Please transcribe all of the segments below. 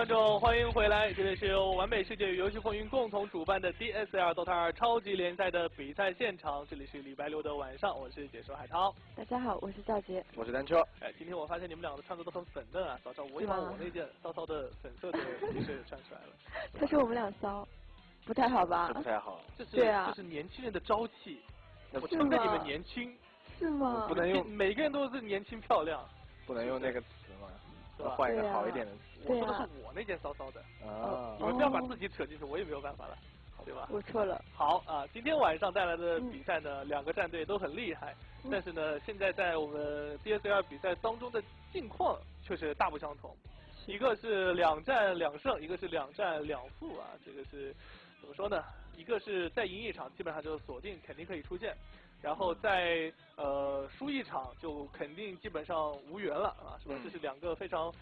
观众，欢迎回来！这里是由完美世界与游戏风云共同主办的 DSL Dota 2超级联赛的比赛现场。这里是礼拜六的晚上，我是解说海涛。大家好，我是赵杰，我是单车。今天我发现你们两个穿的都很粉嫩啊，早上我也把我那件骚骚的粉色的 T 恤穿出来了。他说我们俩骚，不太好吧？不太好。这是年轻人的朝气。我称赞你们年轻。是吗？不能用，每个人都是年轻漂亮。不能用那个词嘛，是吧？换一个好一点的词。我说的是我那件骚骚的。你们不要把自己扯进去，我也没有办法了。对吧？我错了。好啊，今天晚上带来的比赛呢，两个战队都很厉害，但是呢，现在在我们 DSL 比赛当中的境况却是大不相同。一个是2战2胜，一个是2战2负啊，这个是怎么说呢？一个是再赢一场，基本上就锁定肯定可以出线，然后再输一场就肯定基本上无缘了啊，是吧？这是两个非常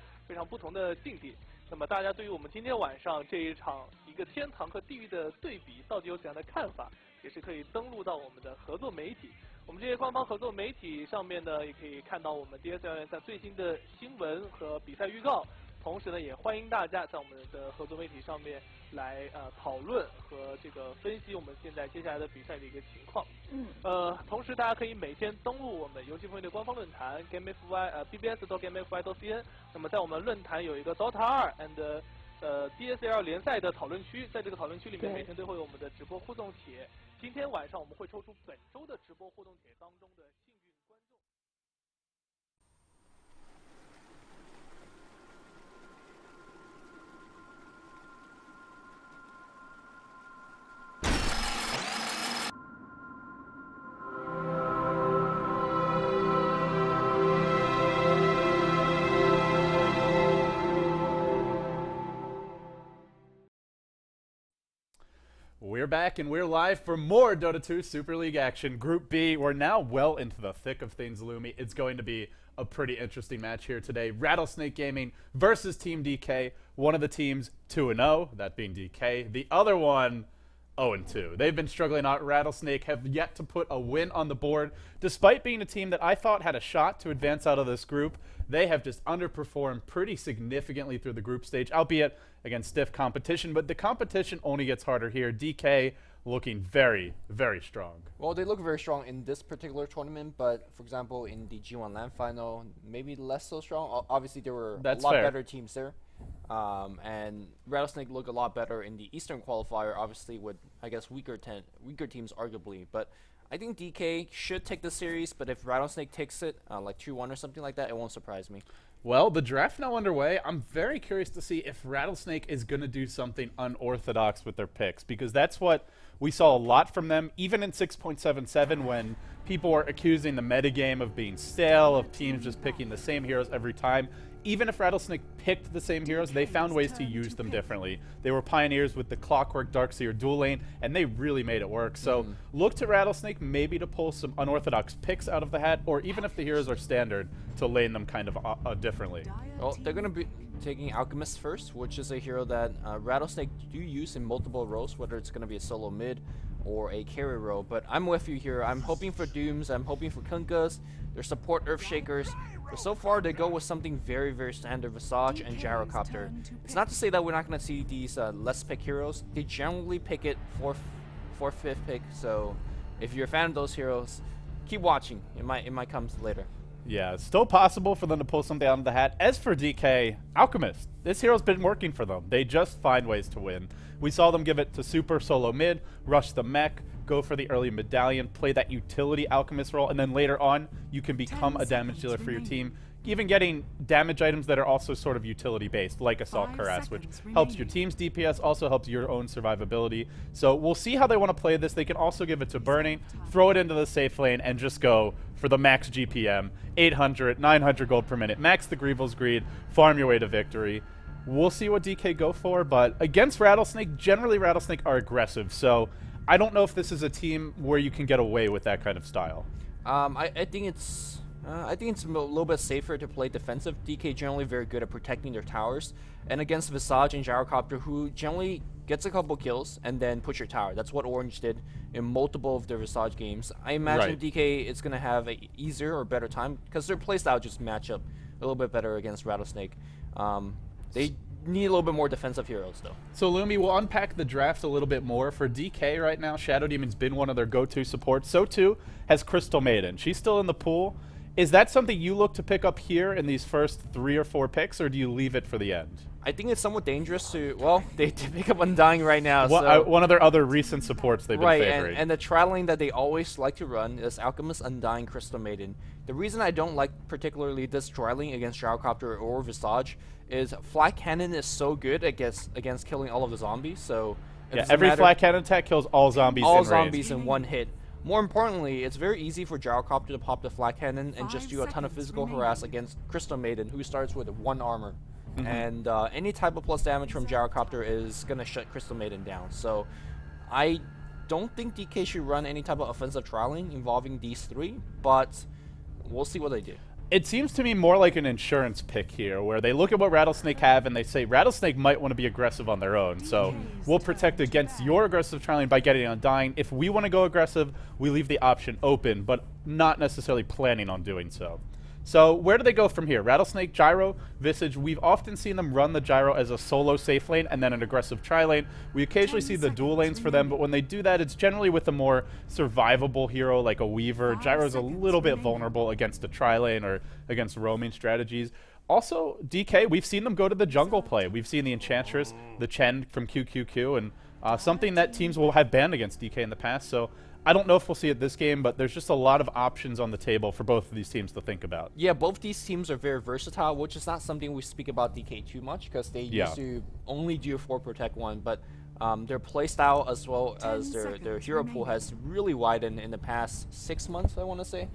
不同的境地。那么大家对于我们今天晚上这一场一个天堂和地狱的对比，到底有怎样的看法？也是可以登录到我们的合作媒体，我们这些官方合作媒体上面呢，也可以看到我们 DSL 联赛最新的新闻和比赛预告。同时呢，也欢迎大家在我们的合作媒体上面来讨论和这个分析我们现在接下来的比赛的一个情况。同时大家可以每天登录我们游戏风云的官方论坛 GameFY bbs.gamefy.cn。那么在我们论坛有一个 Dota 2 and DSL 联赛的讨论区，在这个讨论区里面每天都会有我们的直播互动帖。今天晚上我们会抽出本周的直播互动帖当中的幸运观众。We're back and we're live for more Dota 2 Super League action. Group B, we're now well into the thick of things, Lumi. It's going to be a pretty interesting match here today. Rattlesnake Gaming versus Team DK. One of the teams 2-0, that being DK. The other one 0-2. They've been struggling out. Rattlesnake have yet to put a win on the board. Despite being a team that I thought had a shot to advance out of this group, they have just underperformed pretty significantly through the group stage, albeit against stiff competition. But the competition only gets harder here. DK looking very, very strong. Well, they look very strong in this particular tournament, but for example, in the G1 LAN final, maybe less so strong. Obviously, there were a lot better teams there. And Rattlesnake look a lot better in the Eastern qualifier, obviously with, I guess, weaker teams arguably. But I think DK should take the series, but if Rattlesnake takes it, like 2-1 or something like that, it won't surprise me. Well, the draft now underway. I'm very curious to see if Rattlesnake is going to do something unorthodox with their picks, because that's what we saw a lot from them, even in 6.77 when people were accusing the metagame of being stale, of teams just picking the same heroes every time. Even if Rattlesnake picked the same heroes, they found ways to use them differently. They were pioneers with the Clockwork Darkseer dual lane, and they really made it work. So look to Rattlesnake maybe to pull some unorthodox picks out of the hat, or even if the heroes are standard, to lane them kind of differently. Well, they're going to be taking Alchemist first, which is a hero that Rattlesnake do use in multiple roles, whether it's going to be a solo mid or a carry role. But I'm with you here. I'm hoping for Dooms. I'm hoping for Kunkas. Their support Earthshakers. But so far, they go with something very, very standard, Visage and Gyrocopter. It's not to say that we're not going to see these less pick heroes. They generally pick it 4th, 5th pick. So if you're a fan of those heroes, keep watching. It might come later. Yeah, it's still possible for them to pull something out of the hat. As for DK, Alchemist, this hero's been working for them. They just find ways to win. We saw them give it to super solo mid, rush the mech, go for the early medallion, play that utility Alchemist role, and then later on, you can become a damage dealer for your team, even getting damage items that are also sort of utility-based, like Assault Cuirass, which helps your team's DPS, also helps your own survivability. So we'll see how they want to play this. They can also give it to Burning, throw it into the safe lane, and just go for the max GPM, 800, 900 gold per minute, max the Grievel's Greed, farm your way to victory. We'll see what DK go for, but against Rattlesnake, generally Rattlesnake are aggressive, so I don't know if this is a team where you can get away with that kind of style. I think it's a little bit safer to play defensive. DK generally very good at protecting their towers, and against Visage and Gyrocopter, who generally gets a couple kills and then push your tower. That's what Orange did in multiple of their Visage games. I imagine DK is going to have a easier or better time because their playstyle just match up a little bit better against Rattlesnake. They need a little bit more defensive heroes, though. So, Lumi, we'll unpack the draft a little bit more. For DK right now, Shadow Demon's been one of their go-to supports. So, too, has Crystal Maiden. She's still in the pool. Is that something you look to pick up here in these first 3 or 4 picks, or do you leave it for the end? I think it's somewhat dangerous to, well, they pick up Undying right now. One of their other recent supports they've been favoring. And the traveling that they always like to run is Alchemist, Undying, Crystal Maiden. The reason I don't like particularly this traveling against Gyrocopter or Visage is Flat Cannon is so good against killing all of the zombies. So yeah, every Flat Cannon attack kills all zombies in range. All zombies in one hit. More importantly, it's very easy for Gyrocopter to pop the Flat Cannon and just do a ton of physical harass against Crystal Maiden, who starts with 1 armor. And any type of plus damage from Gyrocopter is going to shut Crystal Maiden down. So I don't think DK should run any type of offensive trialing involving these 3, but we'll see what they do. It seems to me more like an insurance pick here, where they look at what Rattlesnake have and they say, Rattlesnake might want to be aggressive on their own, so we'll protect against your aggressive trialing by getting Undying. If we want to go aggressive, we leave the option open, but not necessarily planning on doing so. So where do they go from here? Rattlesnake, Gyro, Visage. We've often seen them run the Gyro as a solo safe lane and then an aggressive tri-lane. We occasionally see the dual lanes for them, but when they do that, it's generally with a more survivable hero like a Weaver. Gyro's a little bit vulnerable against a tri-lane or against roaming strategies. Also, DK, we've seen them go to the jungle play. We've seen the Enchantress, the Chen from QQQ, and something that teams will have banned against DK in the past. So I don't know if we'll see it this game, but there's just a lot of options on the table for both of these teams to think about. Yeah, both these teams are very versatile, which is not something we speak about DK too much because they used to only do 4 Protect 1, but their playstyle as well as their hero pool has really widened in the past 6 months, I want to say.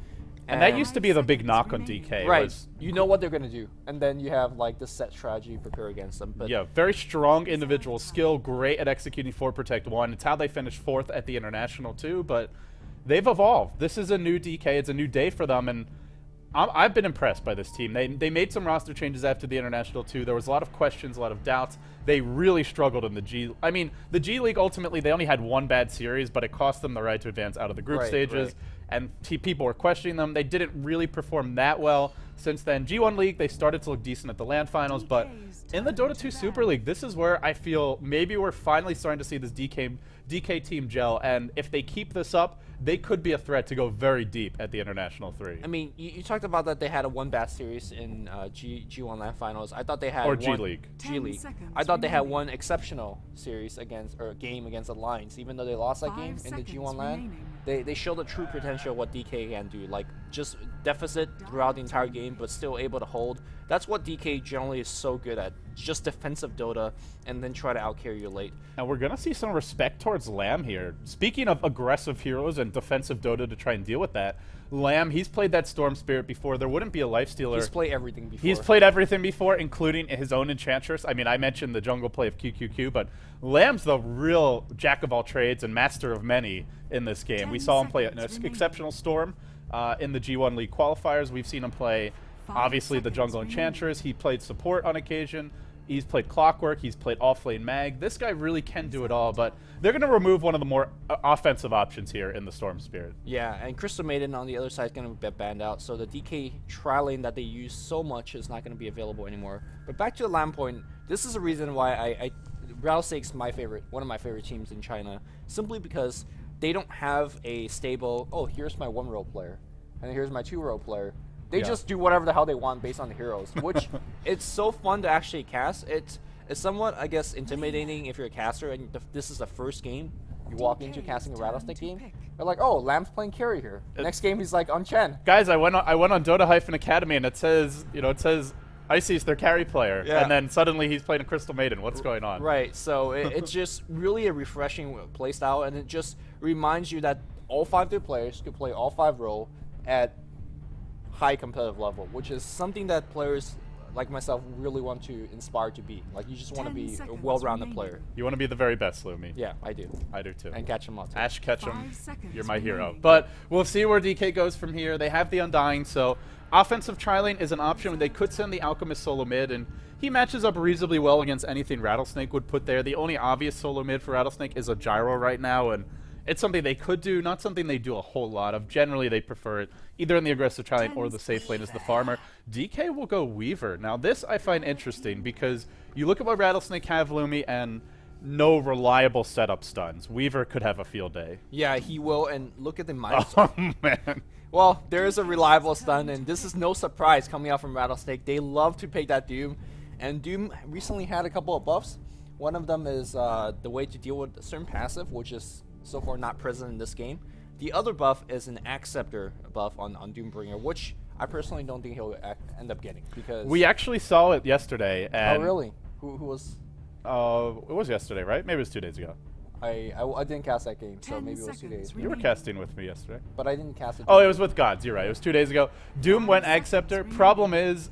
And that used to be the big knock on DK. Right. You know what they're going to do. And then you have like the set strategy prepare against them. But yeah, very strong individual skill, great at executing 4 Protect 1. It's how they finished 4th at the International too, but they've evolved. This is a new DK. It's a new day for them, and I've been impressed by this team. They made some roster changes after the International too. There was a lot of questions, a lot of doubts. They really struggled in the G. I mean, the G League ultimately they only had 1 bad series, but it cost them the right to advance out of the group stages. Right. And people were questioning them. They didn't really perform that well. Since then, G1 League, they started to look decent at the LAN finals, but in the Dota 2 Super League, this is where I feel maybe we're finally starting to see this DK team gel, and if they keep this up, they could be a threat to go very deep at the International 3. I mean, you talked about that they had a 1 bad series in G1 LAN finals. I thought they had G League. I thought they had 1 exceptional series against, or game against Alliance, even though they lost that game in the G1 LAN. They showed the true potential of what DK can do, like just deficit throughout the entire game, but still able to hold. That's what DK generally is so good at, just defensive Dota, and then try to outcarry you late. And we're going to see some respect towards Lamb here. Speaking of aggressive heroes and defensive Dota to try and deal with that, Lamb, he's played that Storm Spirit before. There wouldn't be a Lifestealer. He's played everything before. He's played everything before, including his own Enchantress. I mean, I mentioned the jungle play of QQQ, but Lamb's the real jack of all trades and master of many in this game. We saw him play an exceptional Storm in the G1 League qualifiers. We've seen him play, obviously, the jungle Enchantress. He played support on occasion. He's played Clockwork. He's played off-lane Mag. This guy really can do it all, but they're going to remove one of the more offensive options here in the Storm Spirit. Yeah, and Crystal Maiden on the other side is going to get banned out, so the DK tri-lane that they use so much is not going to be available anymore. But back to the LAN point, this is the reason why Rattlesnake's one of my favorite teams in China, simply because they don't have a stable, oh, here's my 1-role player, and here's my 2-role player. They just do whatever the hell they want based on the heroes, which it's so fun to actually cast. It's somewhat, I guess, intimidating if you're a caster and this is the first game you walk into casting a Rattlesnake game. They're like, oh, Lamb's playing carry here. Next game he's like on Chen. Guys, I went on Dota-Academy and it says Icy's their carry player, and then suddenly he's playing a Crystal Maiden. What's going on? Right, so it's just really a refreshing playstyle, and it just reminds you that all 5 of their players could play all 5 role at high competitive level, which is something that players like myself really want to inspire to be. Like, you just want to be a well-rounded player. You want to be the very best, Lumi. Yeah, I do. I do too. And catch him up. Ash Ketchum, you're my hero. But we'll see where DK goes from here. They have the Undying, so offensive tri-lane is an option. They could send the Alchemist solo mid, and he matches up reasonably well against anything Rattlesnake would put there. The only obvious solo mid for Rattlesnake is a Gyro right now, and It's something they could do, not something they do a whole lot of. Generally, they prefer it either in the aggressive tri lane or the safe lane as the farmer. DK will go Weaver. Now, this I find interesting because you look at what Rattlesnake have, Lumi, and no reliable setup stuns. Weaver could have a field day. Yeah, he will, and look at the minus. Oh, man. Well, there is a reliable stun, and this is no surprise coming out from Rattlesnake. They love to pick that Doom, and Doom recently had a couple of buffs. One of them is the way to deal with a certain passive, which is so far not present in this game. The other buff is an Acceptor buff on Doombringer, which I personally don't think he'll end up getting because We actually saw it yesterday. And oh really? Who was? It was yesterday, right? Maybe it was 2 days ago. I didn't cast that game, so maybe it was 2 days. You were casting with me yesterday. But I didn't cast it. Oh, it was with Gods. You're right. It was 2 days ago. Doom went Acceptor. Problem is,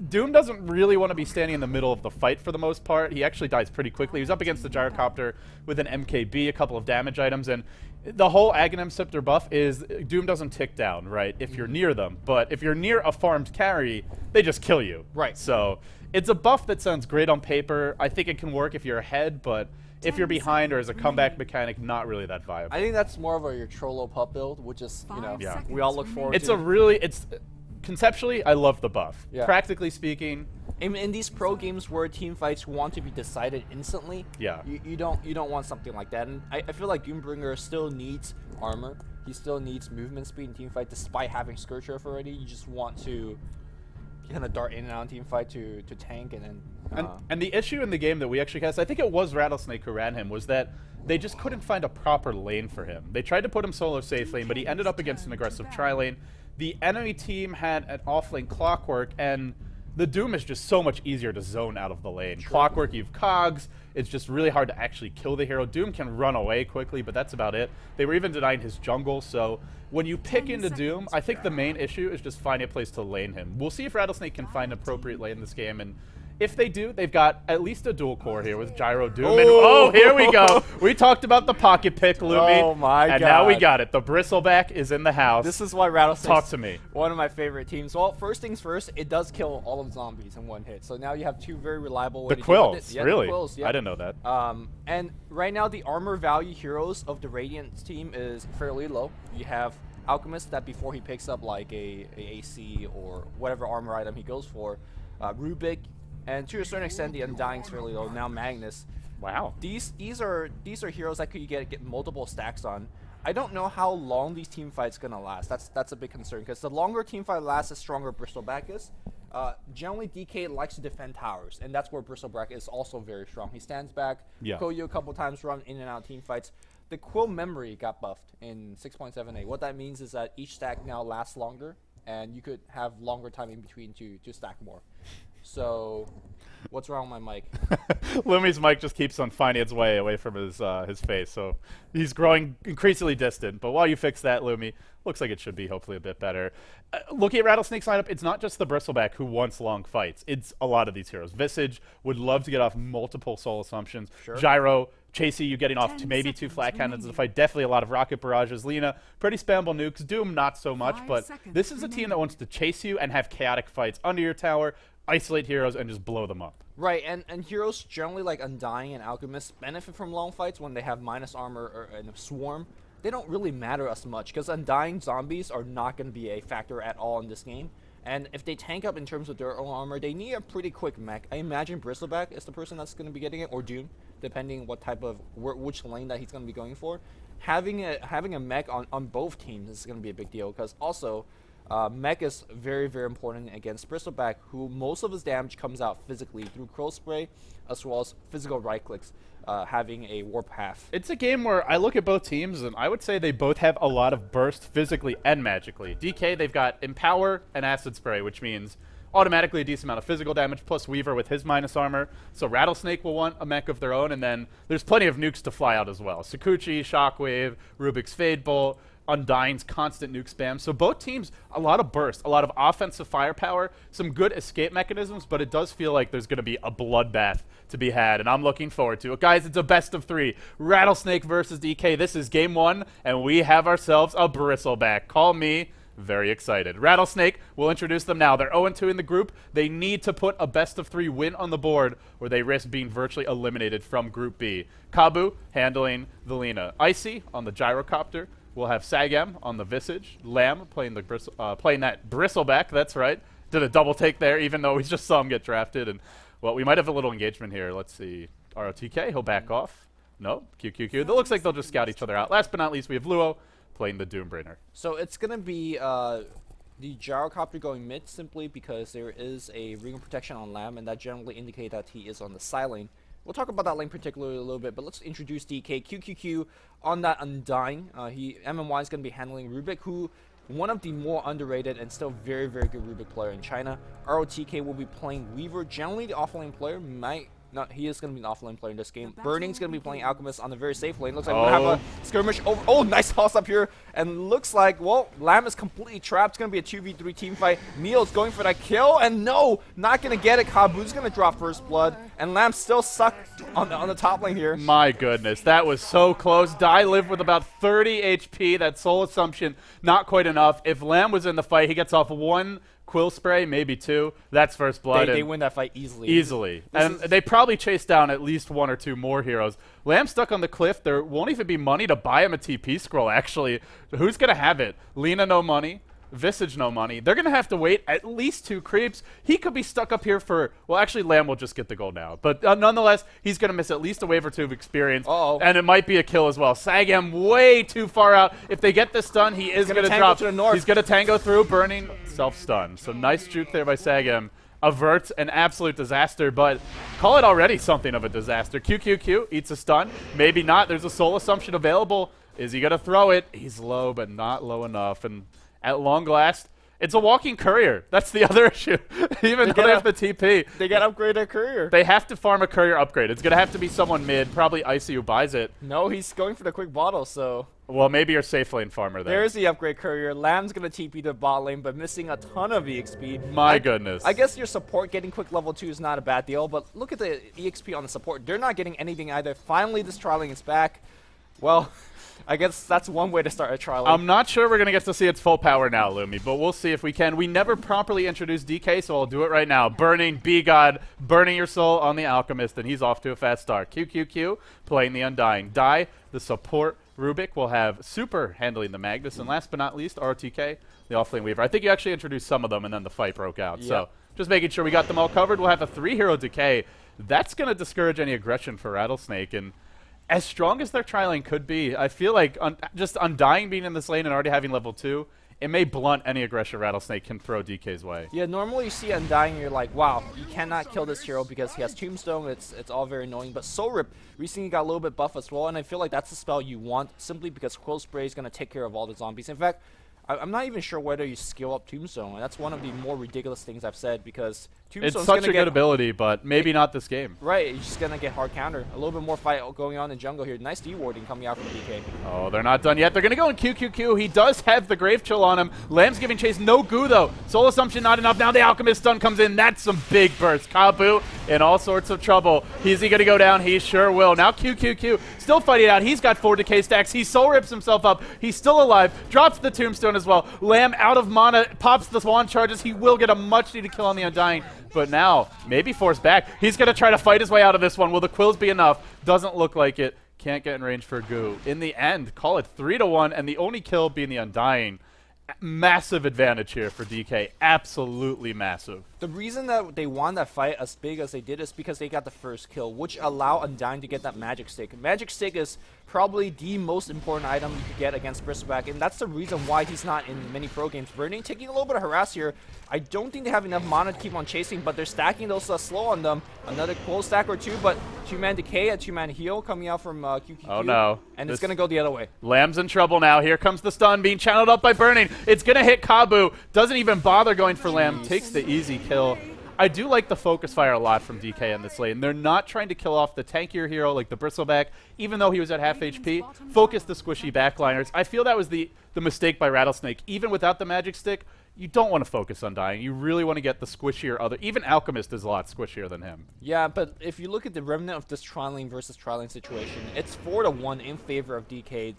Doom doesn't really want to be standing in the middle of the fight for the most part. He actually dies pretty quickly. He's up against the Gyrocopter with an MKB, a couple of damage items, and the whole Aghanim Scepter buff is Doom doesn't tick down, right, if you're near them. But if you're near a farmed carry, they just kill you. Right. So it's a buff that sounds great on paper. I think it can work if you're ahead, but if you're behind or as a comeback mechanic, not really that viable. I think that's more of your Trollo pup build, which is, you know, Yeah. we all look forward It's to. a really, conceptually, I love the buff. Yeah. Practically speaking, In these pro games where team fights want to be decided instantly, Yeah. you don't want something like that. And I feel like Doombringer still needs armor. He still needs movement speed in team fight, despite having Scourge already. You just want to kind of dart in and out in team fight to tank and then. And the issue in the game that we actually cast, I think it was Rattlesnake who ran him, was that they just couldn't find a proper lane for him. They tried to put him solo safe lane, but he ended up against an aggressive tri lane. The enemy team had an off-lane Clockwork, and the Doom is just so much easier to zone out of the lane. Clockwork, you've cogs. It's just really hard to actually kill the hero. Doom can run away quickly, but that's about it. They were even denying his jungle, so when you pick into Doom, I think the main issue is just finding a place to lane him. We'll see if Rattlesnake can find an appropriate lane in this game, and if they do, they've got at least a dual core here with Gyro Doom. And, oh, here we go. We talked about the pocket pick, Lumi. Oh my And now we God. got it. The Bristleback is in the house. This is why Rattlesnake. Talk to me. One of my favorite teams. Well, first things first, it does kill all of zombies in one hit. So now you have two very reliable. The ways to deal with Quills, it. Yeah, really? The Quills, yeah. I didn't know that. And right now the armor value heroes of the Radiant team is fairly low. You have Alchemist that before he picks up like a AC or whatever armor item he goes for, Rubik, and to a certain extent the Undying's fairly low. Now Magnus. Wow. These are heroes that could get multiple stacks on. I don't know how long these team fights gonna last. That's a big concern because the longer team fight lasts, the stronger Bristleback is. Generally, DK likes to defend towers, and that's where Bristleback is also very strong. He stands back, Yeah. kill you a couple times, run in and out of team fights. The Quill memory got buffed in 6.7a. What that means is that each stack now lasts longer, and you could have longer time in between to stack more. So, what's wrong with my mic? Lumi's mic just keeps on finding its way away from his face, so he's growing increasingly distant. But while you fix that, Lumi, looks like it should be hopefully a bit better. Looking at Rattlesnake's lineup, it's not just the Bristleback who wants long fights. It's a lot of these heroes. Visage would love to get off multiple soul assumptions. Sure. Gyro, Chasey, you getting off to maybe 2 flat cannons in the fight. Definitely a lot of rocket barrages. Lena, pretty spammable nukes. Doom, not so much. But this is a team that wants to chase you and have chaotic fights under your tower, isolate heroes, and just blow them up. Right, and heroes generally like Undying and Alchemist benefit from long fights when they have minus armor and a swarm. They don't really matter as much because Undying zombies are not going to be a factor at all in this game. And if they tank up in terms of their own armor, they need a pretty quick mech. I imagine Bristleback is the person that's going to be getting it, or Doom, depending what type of which lane that he's going to be going for. Having a mech on both teams is going to be a big deal because also mech is very, very important against Bristleback, who most of his damage comes out physically through Crow Spray, as well as physical right clicks, having a warp half. It's a game where I look at both teams, and I would say they both have a lot of burst physically and magically. DK, they've got Empower and Acid Spray, which means automatically a decent amount of physical damage, plus Weaver with his minus armor. So Rattlesnake will want a mech of their own, and then there's plenty of nukes to fly out as well. Sakuchi, Shockwave, Rubik's Fade Bolt, Undying's constant nuke spam. So both teams, a lot of burst, a lot of offensive firepower, some good escape mechanisms, but it does feel like there's going to be a bloodbath to be had, and I'm looking forward to it. Guys, it's a best of 3. Rattlesnake versus DK. This is game 1, and we have ourselves a Bristleback. Call me Very excited. Rattlesnake, we'll introduce them now. They're 0-2 in the group. They need to put a best-of-3 win on the board, or they risk being virtually eliminated from Group B. Kabu handling the Lina. Icy on the gyrocopter. We'll have Sagam on the Visage. Lamb playing the playing that Bristleback. That's right. Did a double take there, even though we just saw him get drafted. And well, we might have a little engagement here. Let's see. ROTK, he'll back off. No, QQQ. It looks like they'll just scout each other out. Last but not least, we have Luo playing the Doombringer. So it's going to be the gyrocopter going mid simply because there is a ring of protection on Lamb, and that generally indicates that he is on the side lane. We'll talk about that lane particularly a little bit, but let's introduce DK. QQQ on that Undying. MMY is going to be handling Rubik, who one of the more underrated and still very, very good Rubik player in China. ROTK will be playing Weaver. Generally, the offlane player might... he is going to be an offlane player in this game. Burning's going to be playing Alchemist on the very safe lane. Looks like we're going to have a skirmish over. Oh, nice toss up here. And looks like, well, Lamb is completely trapped. It's going to be a 2v3 team fight. Neil's going for that kill. And no, not going to get it. Kabu's going to drop first blood. And Lamb still stuck on the top lane here. My goodness, that was so close. Dai lived with about 30 HP. That Soul Assumption, not quite enough. If Lamb was in the fight, he gets off one Quill Spray, maybe two. That's first blood. They win that fight easily. Easily. And they probably chase down at least one or two more heroes. Lamb stuck on the cliff. There won't even be money to buy him a TP scroll, actually. Who's going to have it? Lina, no money. Visage, no money. They're going to have to wait at least 2 creeps. He could be stuck up here for... Well, actually, Lamb will just get the gold now. But nonetheless, he's going to miss at least a wave or two of experience. And it might be a kill as well. Sagam way too far out. If they get this stun, he is going to drop. To the north. He's going to tango through, burning self-stun. So nice juke there by Sagam. Averts an absolute disaster, but call it already something of a disaster. QQQ eats a stun. Maybe not. There's a Soul Assumption available. Is he going to throw it? He's low, but not low enough. And at long last, it's a walking courier. That's the other issue. Even though they have the TP. They got to upgrade their courier. They have to farm a courier upgrade. It's going to have to be someone mid, probably Icy, who buys it. No, he's going for the quick bottle, so... Well, maybe your safe lane farmer there. There's the upgrade courier. Lamb's going to TP the bot lane, but missing a ton of EXP. My goodness. I guess your support getting quick level 2 is not a bad deal, but look at the EXP on the support. They're not getting anything either. Finally, this trialing is back. Well... I guess that's one way to start a trial. I'm not sure we're going to get to see its full power now, Lumi, but we'll see if we can. We never properly introduced DK, so I'll do it right now. Burning, B-God, burning your soul on the Alchemist, and he's off to a fast start. QQQ playing the Undying. Dai, the support Rubik, will have Super handling the Magnus, and last but not least, RTK, the offlane Weaver. I think you actually introduced some of them, and then the fight broke out. Yep. So just making sure we got them all covered. We'll have a 3-hero decay. That's going to discourage any aggression for Rattlesnake, and as strong as their trialing could be, I feel like just Undying being in this lane and already having level 2, it may blunt any aggression Rattlesnake can throw DK's way. Yeah, normally you see Undying, you're like, wow, you cannot kill this hero because he has Tombstone. It's all very annoying. But Soul Rip recently got a little bit buff as well, and I feel like that's the spell you want simply because Quill Spray is going to take care of all the zombies. In fact, I'm not even sure whether you skill up Tombstone. And that's one of the more ridiculous things I've said because Tombstone's it's such a good ability, but maybe not this game. Right, you're just going to get hard counter. A little bit more fight going on in jungle here. Nice D-warding coming out from DK. Oh, they're not done yet. They're going to go in QQQ. He does have the Grave Chill on him. Lamb's giving chase. No goo, though. Soul Assumption not enough. Now the Alchemist stun comes in. That's some big burst. Kabu in all sorts of trouble. Is he going to go down? He sure will. Now QQQ still fighting out. He's got 4 decay stacks. He soul rips himself up. He's still alive. Drops the Tombstone as well. Lamb out of mana. Pops the Swan charges. He will get a much-needed kill on the Undying. But now, maybe forced back. He's going to try to fight his way out of this one. Will the Quills be enough? Doesn't look like it. Can't get in range for Goo. In the end, call it 3-1, and the only kill being the Undying. Massive advantage here for DK. Absolutely massive. The reason that they won that fight as big as they did is because they got the first kill, which allowed Undying to get that Magic Stick. Magic Stick is probably the most important item you could get against Bristleback, and that's the reason why he's not in many pro games. Burning taking a little bit of harass here. I don't think they have enough mana to keep on chasing, but they're stacking those slow on them. Another Quill stack or two, but 2-man decay, a 2-man heal coming out from QQQ. Oh no. And it's going to go the other way. Lamb's in trouble now. Here comes the stun being channeled up by Burning. It's going to hit Kabu. Doesn't even bother going for Lamb. Takes the easy kill. I do like the focus fire a lot from DK in this lane. They're not trying to kill off the tankier hero like the Bristleback, even though he was at half HP. Focus the squishy backliners. I feel that was the mistake by Rattlesnake. Even without the Magic Stick, you don't want to focus on dying. You really want to get the squishier other. Even Alchemist is a lot squishier than him. Yeah, but if you look at the remnant of this Tri-Lane versus Tri-Lane situation, it's 4-1 in favor of DK.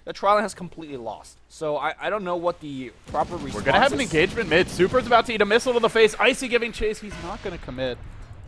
The Tri-Lane has completely lost. So I don't know what the proper response is. We're going to have an engagement mid. Super's about to eat a missile to the face. Icy giving chase. He's not going to commit.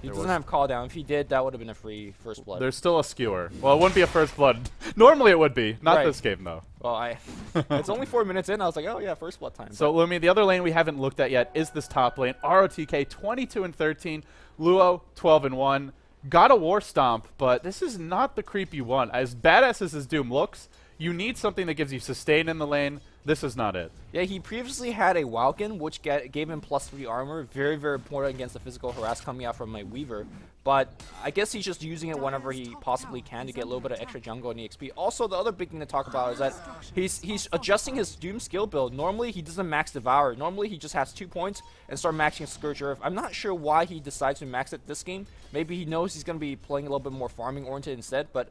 He doesn't have call down. If he did, that would have been a free first blood. There's still a skewer. Well, it wouldn't be a first blood. Normally it would be. Not this game, though. Well, it's only 4 minutes in. I was like, oh, yeah, first blood time. So, Lumi, the other lane we haven't looked at yet is this top lane. ROTK 22-13. Luo 12-1. Got a War Stomp, but this is not the creep you want. As badass as his Doom looks, you need something that gives you sustain in the lane. This is not it. Yeah, he previously had a Walken, which gave him +3 armor. Very, very important against the physical harass coming out from my Weaver. But I guess he's just using it whenever he possibly can to get a little bit of extra jungle and EXP. Also, the other big thing to talk about is that he's adjusting his Doom skill build. Normally, he doesn't max Devour. Normally, he just has 2 points and start maxing Scourge Earth. I'm not sure why he decides to max it this game. Maybe he knows he's going to be playing a little bit more farming oriented instead, but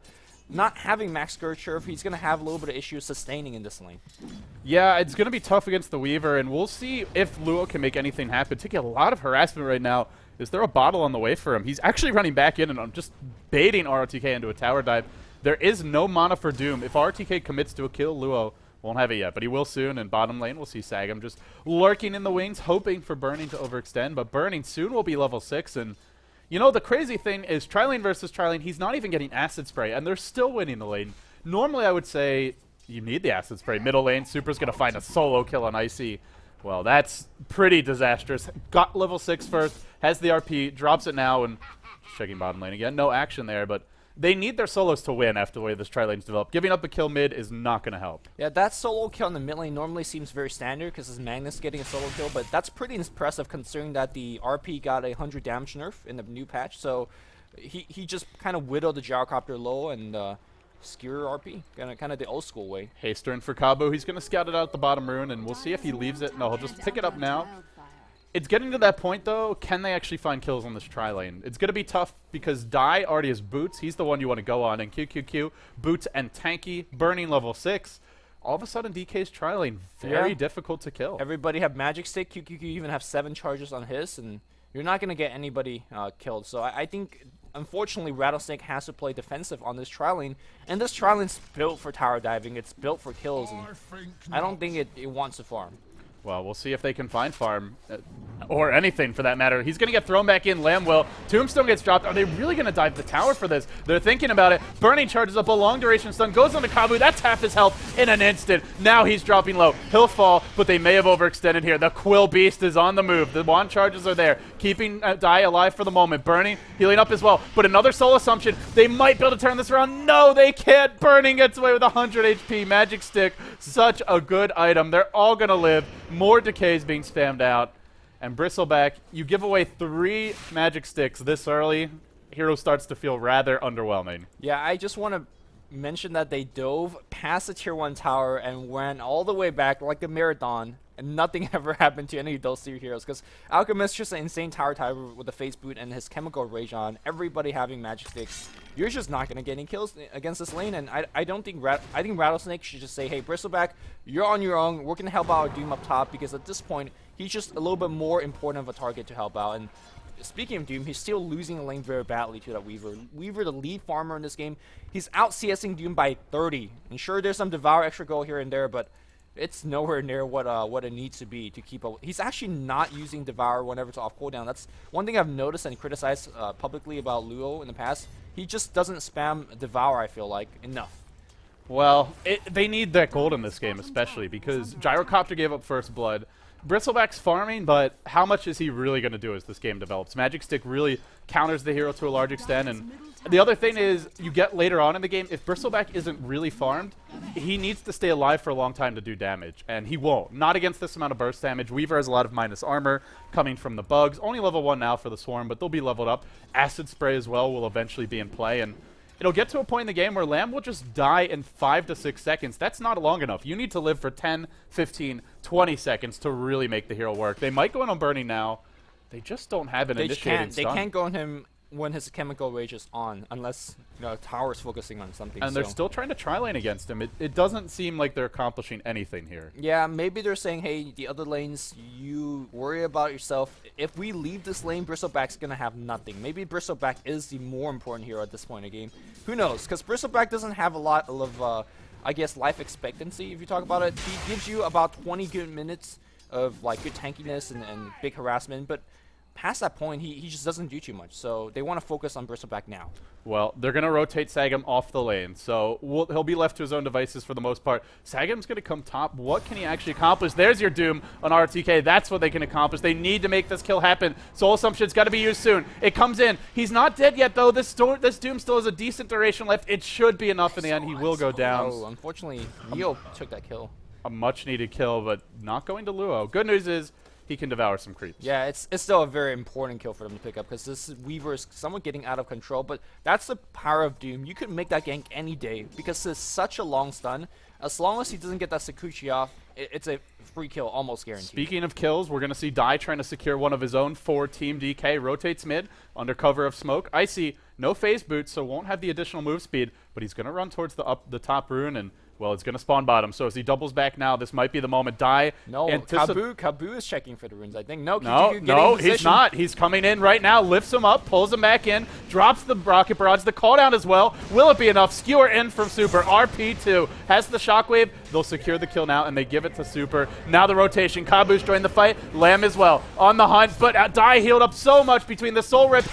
not having max Scourge Earth, he's going to have a little bit of issues sustaining in this lane. Yeah, it's going to be tough against the Weaver, and we'll see if Luo can make anything happen. Taking a lot of harassment right now. Is there a bottle on the way for him? He's actually running back in, and I'm just baiting RTK into a tower dive. There is no mana for Doom. If RTK commits to a kill, Luo won't have it yet, but he will soon. In bottom lane, we'll see Sagam just lurking in the wings, hoping for Burning to overextend, but Burning soon will be level 6, and you know, the crazy thing is Tri-Lane versus Tri-Lane, he's not even getting Acid Spray, and they're still winning the lane. Normally, I would say you need the Acid Spray. Middle lane, Super's going to find a solo kill on Icy. Well, that's pretty disastrous. Got level 6 first, has the RP, drops it now, and checking bottom lane again. No action there, but they need their solos to win after the way this Tri-Lane's developed. Giving up a kill mid is not going to help. Yeah, that solo kill in the mid lane normally seems very standard because it's Magnus getting a solo kill, but that's pretty impressive considering that the RP got a 100 damage nerf in the new patch, so he just kind of widowed the gyrocopter low and skewer RP, kind of the old school way. Haster in for Cabo. He's going to scout it out the bottom rune, and we'll see if he leaves it. No, he'll just pick it up now. It's getting to that point, though. Can they actually find kills on this Tri-Lane? It's going to be tough because Dai already has Boots. He's the one you want to go on. And QQQ, Boots and Tanky, Burning level 6. All of a sudden, DK's Tri-Lane, very difficult to kill. Everybody have Magic Stick. QQQ even have 7 charges on his, and you're not going to get anybody killed. So I think, unfortunately, Rattlesnake has to play defensive on this Tri-Lane. And this Tri-Lane's built for tower diving. It's built for kills. And I don't think it wants to farm. Well, we'll see if they can find farm, or anything for that matter. He's going to get thrown back in. Lamb will. Tombstone gets dropped. Are they really going to dive the tower for this? They're thinking about it. Burning charges up a long duration stun. Goes on to Kabu. That's half his health in an instant. Now he's dropping low. He'll fall, but they may have overextended here. The Quill Beast is on the move. The wand charges are there, keeping Dai alive for the moment. Burning, healing up as well. But another soul assumption. They might be able to turn this around. No, they can't. Burning gets away with 100 HP. Magic Stick, such a good item. They're all going to live. More decays being spammed out. And Bristleback, you give away 3 Magic Sticks this early, Hero starts to feel rather underwhelming. Yeah, I just want to mention that they dove past the tier 1 tower and went all the way back like a marathon, and nothing ever happened to any of those 3 heroes, because Alchemist just an insane tower typer with a face boot and his chemical rage on, everybody having Magic Sticks. You're just not going to get any kills against this lane, and I don't think I think Rattlesnake should just say, hey, Bristleback, you're on your own, we're going to help out Doom up top, because at this point, he's just a little bit more important of a target to help out. And speaking of Doom, he's still losing the lane very badly to that Weaver. Weaver, the lead farmer in this game, he's out CSing Doom by 30. And sure, there's some Devour extra goal here and there, but it's nowhere near what it needs to be to keep up. He's actually not using Devour whenever it's off cooldown. That's one thing I've noticed and criticized publicly about Luo in the past. He just doesn't spam Devour, I feel like, enough. Well, they need that gold in this game, especially because Gyrocopter gave up first blood. Bristleback's farming, but how much is he really going to do as this game develops? Magic Stick really counters the hero to a large extent, and the other thing is, you get later on in the game, if Bristleback isn't really farmed, he needs to stay alive for a long time to do damage, and he won't. Not against this amount of burst damage. Weaver has a lot of minus armor coming from the bugs. Only level 1 now for the Swarm, but they'll be leveled up. Acid Spray as well will eventually be in play, and it'll get to a point in the game where Lamb will just die in 5 to 6 seconds. That's not long enough. You need to live for 10, 15, 20 seconds to really make the hero work. They might go in on Burning now. They just don't have an initiating stun. They can't go on him when his chemical rage is on, unless Tower's focusing on something. And they're still trying to tri-lane against him. It doesn't seem like they're accomplishing anything here. Yeah, maybe they're saying, hey, the other lanes, you worry about yourself. If we leave this lane, Bristleback's going to have nothing. Maybe Bristleback is the more important hero at this point in the game. Who knows? Because Bristleback doesn't have a lot of, I guess, life expectancy, if you talk about it. He gives you about 20 good minutes of like good tankiness and big harassment, but past that point, he just doesn't do too much. So they want to focus on Bristleback now. Well, they're going to rotate Sagam off the lane, so he'll be left to his own devices for the most part. Sagam's going to come top. What can he actually accomplish? There's your Doom on RTK. That's what they can accomplish. They need to make this kill happen. Soul Assumption's got to be used soon. It comes in. He's not dead yet, though. This Doom still has a decent duration left. It should be enough in the end. He will go down. Oh, unfortunately, Neo took that kill. A much-needed kill, but not going to Luo. Good news is he can devour some creeps. Yeah, it's still a very important kill for them to pick up because this Weaver is somewhat getting out of control, but that's the power of Doom. You could make that gank any day because it's such a long stun. As long as he doesn't get that Sakuchi off, it's a free kill, almost guaranteed. Speaking of kills, we're going to see Dai trying to secure one of his own for Team DK. Rotates mid under cover of smoke. Icy, no phase boots, so won't have the additional move speed, but he's going to run towards the top rune and well, it's going to spawn bottom, so as he doubles back now, this might be the moment. Dai. No, Kabu is checking for the runes, I think. No, no, he's not. He's coming in right now, lifts him up, pulls him back in, drops the rocket barrage, the call down as well. Will it be enough? Skewer in from Super. RP2 has the shockwave. They'll secure the kill now, and they give it to Super. Now the rotation. Kabu's joined the fight. Lamb as well on the hunt, but Dai healed up so much between the Soul Rip